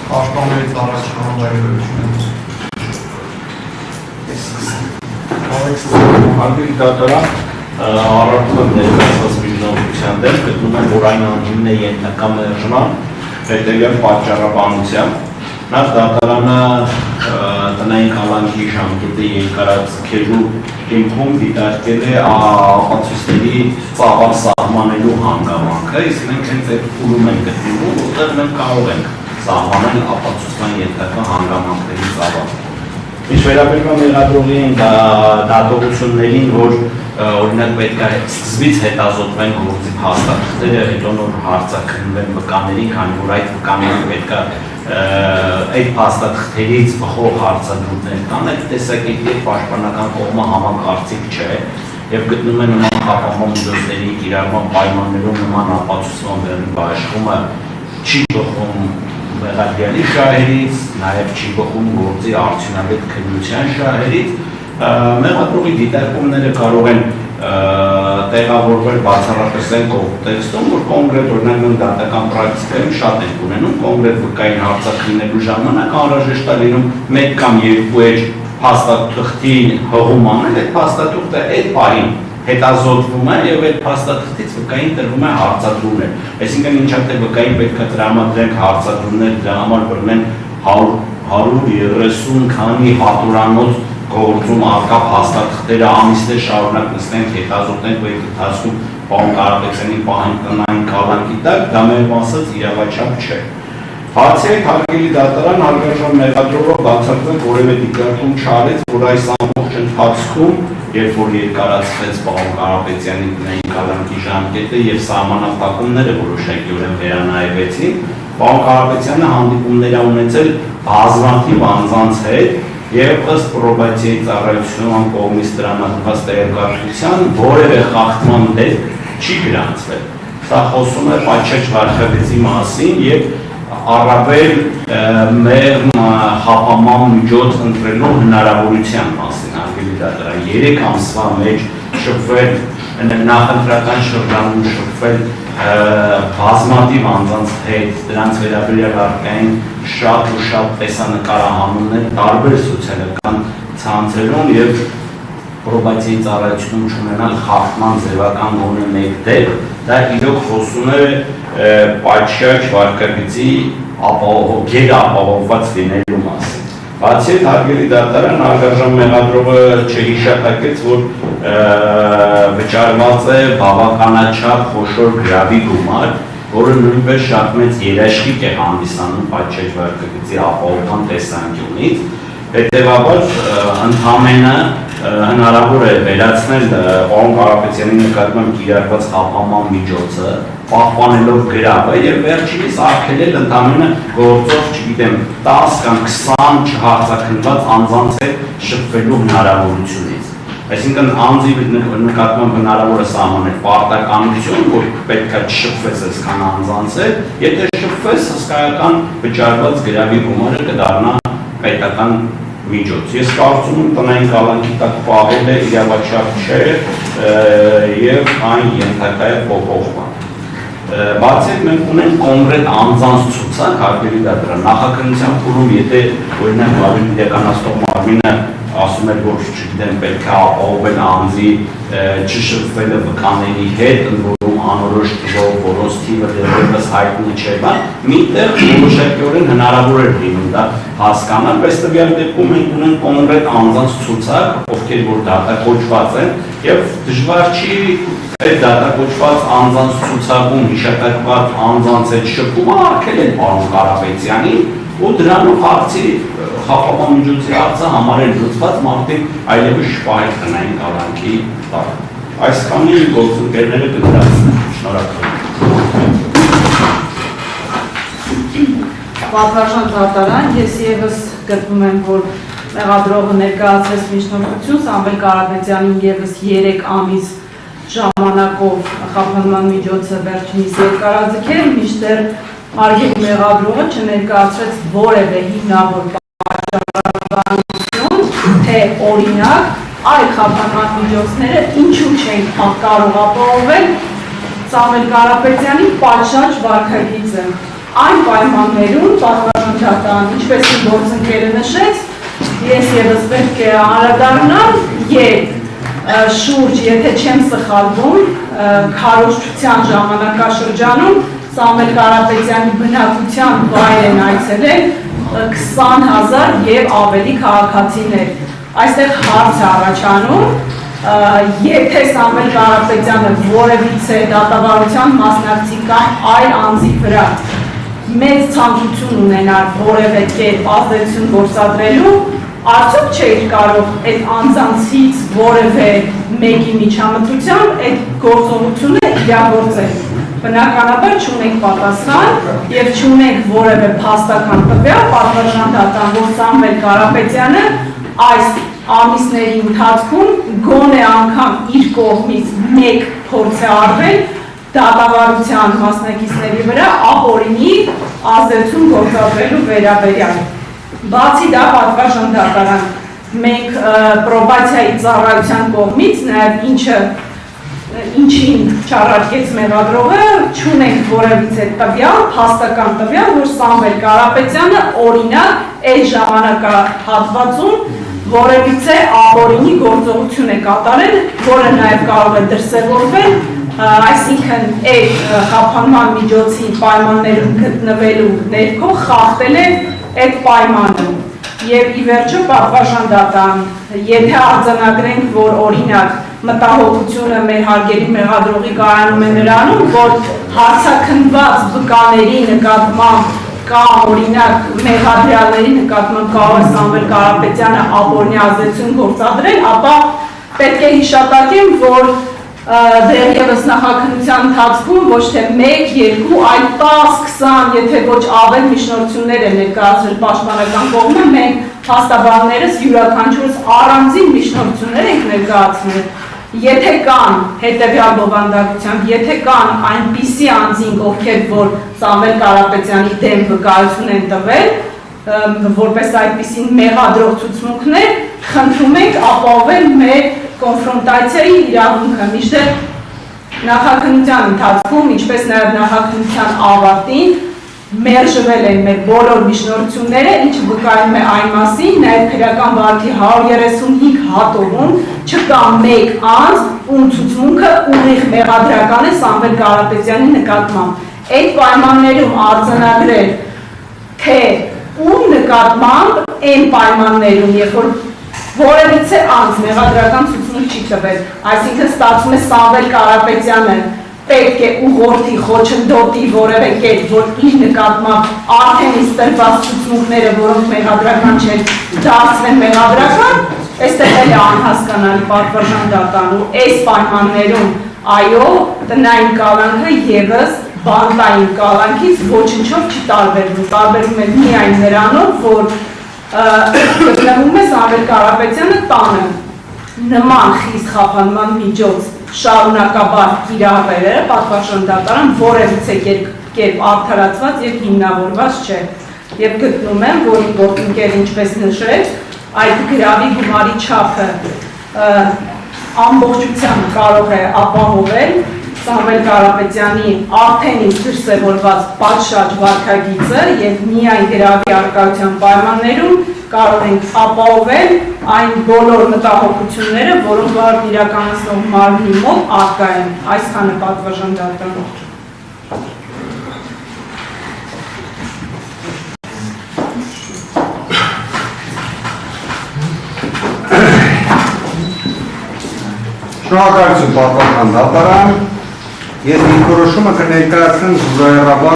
Պաշտպաններից առաջ համաձայնություն Հարգելի դատարան, առարկան ներկայացված միջնորդության դեմ գտնում եմ, որ այն անհիմն է ենթակա մերժման հետևյալ պատճառաբանությամբ։ Նախ դատարանը տնային կալանքի ժամկետի երկարաձգելու հիմքում դիտարկել է ապացույցների ծավալ սահմանելու հանգամանքը, իսկ մենք հենց այդ փուլում ենք գտնվում, որտեղ մենք կարող ենք սահմանել ապացույցման ենթակա հանգամանքների ծավալ։ Ինչ վերաբերում է մեղադրողի դատողություններին, որ օրինակ պետք է սկզբից հետազոտվեն գործի փաստաթղթերը, հետո նոր հարցաքննվեն վկաներին, քանի որ այդ վկաները պետք է այդ փաստաթղթերից բխող հարցադրումներ կան, այդ տեսակետի պաշտպանական կողմը համակարծիք չէ եւ գտնում է նման խափանման միջոցների կիրառման պայմաններում նման ապացուցման վերաբերյալ չի բխում մեղադրյալի շահերից, նաև չի բխում գործի արդյունավետ քննության շահերից, մեղադրողի դիտարկումները կարող են տեղավորվել բացառապես այն կոնտեքստում, որ կոնկրետ օրինակ դատական պրակտիկայում շատ են ունենում, կոնկրետ վկային հարցաքննելու ժամանակ անհրաժեշտ է լինում 1 կամ 2 էջ փաստաթղթի հղում անել, այդ փաստաթուղթը այդ պահին հետազոտվում է եւ այդ փաստաթղթից վկային տրվում է հարցադրումներ։ Այսինքն ինչա թե վկային պետք է տրամադրենք հարցադրումներ, դրա համար բռնեն 130 քանի հատուրանոց գործում արկա փաստաթղթերը ամիսներ շարունակ նստենք, հետազոտենք ու այդ ընթացքում պարոն Կարապետյանի պահին տնային կալանքի տակ, դա մեր մասած իրավաչափ չէ։ Բացի այդ, հարգելի դատարան, հարգարժան մեղադրողը բացատրել որևէ դիտարկում չարեց, որ այս ամբողջ ընթացքում, երբ որ երկարացվեց պարոն Կարապետյանի տնային կալանքի ժամկետը եւ սահմանափակումները որոշակիորեն վերանայվեցին, պարոն Կարապետյանը հանդիպումներ է ունեցել բազմաթիվ անձանց հետ եւ ըստ պրոբացիայի ծառայության կողմից տրամադրված տեղեկատվության որևէ խախտման դեպք չի գրանցվել։ Սա խոսում է պատշաճ վարչապետի մասին եւ առավել մեղմ խափանման միջոց ընտրելու հնարավորության մասին, հարգելի դատարան, 3 ամսվա մեջ շփվել նախընտրական շրջանում շփվել բազմաթիվ անձանց հետ, դրանց վերաբերյալ առկային շատ ու շատ տեսանկարահանումներ տարբեր սոցիալական ցանցերում եւ պրոբացիայի ծառայությունում չունենալ խախտման ձևական գոնե մեկ դեպք, դա իրոք խոսում է պատշաճ վարքագծի գերապահովված լինելու մասին։ Բացի այդ, հարգելի դատարան, հարգարժան մեղադրողը չհիշատակեց, որ վճարված է բավականաչափ խոշոր գրավի գումար, որը նույնպես շատ մեծ երաշխիք է հանդիսանում պատշաճ վարքագծի ապահովման տեսանկյունից։ Հետևաբար ընդամենը հնարավոր է վերացնել պարոն Կարապետյանի նկատմամբ կիրառված խափանման միջոցը, պահպանելով գրավը եւ վերջինիս արգելել ընդամենը գործով, չգիտեմ, 10 կամ 20 չհարցաքննված անձանց հետ շփվելու հնարավորությունից։ Այսինքն անձի նկատմամբ հնարավոր է սահմանել պարտականություն, որ պետք է չշփվես այսքան անձանց հետ, եթե շփվես հսկայական վճարված գրավի գումարը կդառնա պետական միջոց։ Ես կարծում եմ տնային կալանքի տակ պահել է իրավաչափ չէ եւ այն ենթակա է փոփոխման։ Բացի այդ մենք ունենք կոնկրետ անձանց ցուցակ, հարգելի դատարան, նախաքննության փուլում, եթե օրինակ մարմին իրականացնող մարմինը ասում էր, որ չգիտեմ պետք է ապահովել անձի չշփվելը վկաների հետ, որում անորոշ թվով, որոնց թիվը դեռևս հայտնի չէ, միտեղ որոշակիորեն հնարավոր է լինում դա հասկանալ, բայց տվյալ դեպքում մենք ունենք կոնկրետ անձանց ցուցակ, ովքեր որ դատակոչված են, եւ դժվար չի այդ դատակոչված անձանց ցուցակում հիշատակված անձանց հետ շփումը արգելել պարոն Կարապետյանին ու դրանով հարցի խափանման միջոցի հարցը համարել լուծված մարդիկ այլևս շփահել տնային կալանքի տակ։ Այսքանի գործընկերները կդրացնեն։ Շնորհակալ եմ։ Պատվարժան դատարան, ես եւս գտնում եմ, որ մեղադրողը ներկայացրեց միջնորդություն, Սամվել Կարապետյանին եւս 3 ամիս ժամանակով խափանման միջոցը վերջինիս երկարաձգել, մինչդեռ հարգելի մեղադրողը չներկայացրեց որևէ հիմնավոր պատճառաբանություն, թե օրինակ այլ խափանման միջոցները ինչու չեն կարող ապահովել Սամվել Կարապետյանի պատշաճ վարքագիծը։ Այն պայմաններում պատվաստան, ինչպես իմ գործընկերը նշեց, ես ևս պետք է անդրադառնամ, երբ շուրջ, եթե չեմ սխալվում, քարոզչության ժամանակաշրջանում Սամվել Կարապետյանի բնակության վայր են այցելել 20,000 եւ ավելի քաղաքացիներ։ Այստեղ հարց է առաջանում, եթե Սամվել Կարապետյանը որևիցե դատավարության մասնակցի կամ այլ անձի վրա մեծ ցանկություն ունենար որևէ կերպ ազդեցություն գործադրելու, արդյոք չէր կարող այդ անձանցից որևէ մեկի միջամտությամբ այդ գործողությունը իրագործել։ Բնականաբար չունենք պատասխան եւ չունենք որևէ փաստական տվյալ պատվաստան, որ Սամվել Կարապետյանը այս ամիսների ընթացքում գոնե անգամ իր կողմից մեկ փորձ է արվել դատավարության մասնակիցների վրա ապօրինի ազդեցություն գործադրելու վերաբերյալ։ Բացի դա պատվաստան դատարան մենք պրոբացիայի ծառայության կողմից նաև ինչին չառաջեց մեղադրողը չունենք որևիցե տվյալ, փաստական տվյալ, որ Սամվել Կարապետյանը օրինակ այդ ժամանակահատվածում որևիցե ապօրինի գործողություն է կատարել, որը նաև կարող է դրսևորվել, այսինքն այդ խափանման միջոցի պայմաններում գտնվելու ներքո խախտել է այդ պայմանը։ Եվ ի վերջո պատվաստան դատարան, եթե արձանագրենք, որ օրինակ մտահոգությունը մեր հարգելի մեղադրողի կայանում է նրանում, որ հարցաքննված վկաների նկատմամբ կամ օրինակ մեղադրյալների նկատմամբ կարող է Սամվել Կարապետյանը ապօրինի ազդեցություն գործադրել, ապա պետք է հիշատակեմ, որ դեռևս նախաքննության ընթացքում ոչ թե 1, 2, այլ 10-20, եթե ոչ ավել միջնորդություններ են ներկայացրել պաշտպանական կողմը, մենք փաստաբաններս յուրաքանչյուրս առանձին միջնորդություններ ենք ներկայացնել։ Եթե կան հետևյալ բովանդակությամբ, եթե կան այնպիսի անձինք, ովքեր որ Սամվել Կարապետյանի դեմ վկայություն են տվել, որպես այդպիսին մեղադրող ցուցմունքներ, խնդրում ենք ապահովել մեր կոնֆրոնտացիայի իրավունքը, մինչդեռ նախաքննության ընթացքում, ինչպես նաև նախաքննության ավարտին, մերժվել են մեր բոլոր միջնորդությունները, ինչը վկայում է այն մասին, նաև քրեական վարքի 135 հատորում չկա մեկ անձ, ում ցուցմունքը ուղիղ մեղադրական է Սամվել Կարապետյանի նկատմամբ։ Այդ պայմաններում արձանագրել, թե ում նկատմամբ այն պայմաններում, երբ որ որևիցե անձ մեղադրական ցուցմունք չի տվել, այսինքն ստացվում է Սամվել Կարապետյանը պետք է ուղղորդի խոչընդոտի որևէ կերպ, որ իր նկատմամբ արդեն իսկ տրված ցուցմունքները, որոնք մեղադրական չեն, դարձվեն մեղադրական, այստեղ էլ է անհասկանալի պատվաստան դատարանում, այս պայմաններում այո, տնային կալանքը ևս բանտային կալանքից ոչնչով չի տարբերվում, տարբերվում է միայն նրանով, որ գտնվում է Սամվել Կարապետյանը տանը, նման խիստ խափանման միջոց շարունակաբար կիրառել է պատվաստան դատարան որևիցե կերպ արդարացված եւ հիմնավորված չէ։ Եվ գտնում եմ, որ իմ գործընկերը ինչպես նշեց, այդ գրավի գումարի չափը ամբողջությամբ կարող է ապահովել Սամվել Կարապետյանի արդեն իսկ դրսևորված պատշաճ վարքագիծը եւ միայն գրավի առկայության պայմաններում կարող ենք ապահովել այն բոլոր մտահոգությունները, որոնք իրականացնող մարմնի մոտ առկա են, այսքանը պատվաստան դատարանում։ Շնորհակալություն պատվաստան դատարան, ես իմ որոշումը կներկայացնեմ զուգահեռաբար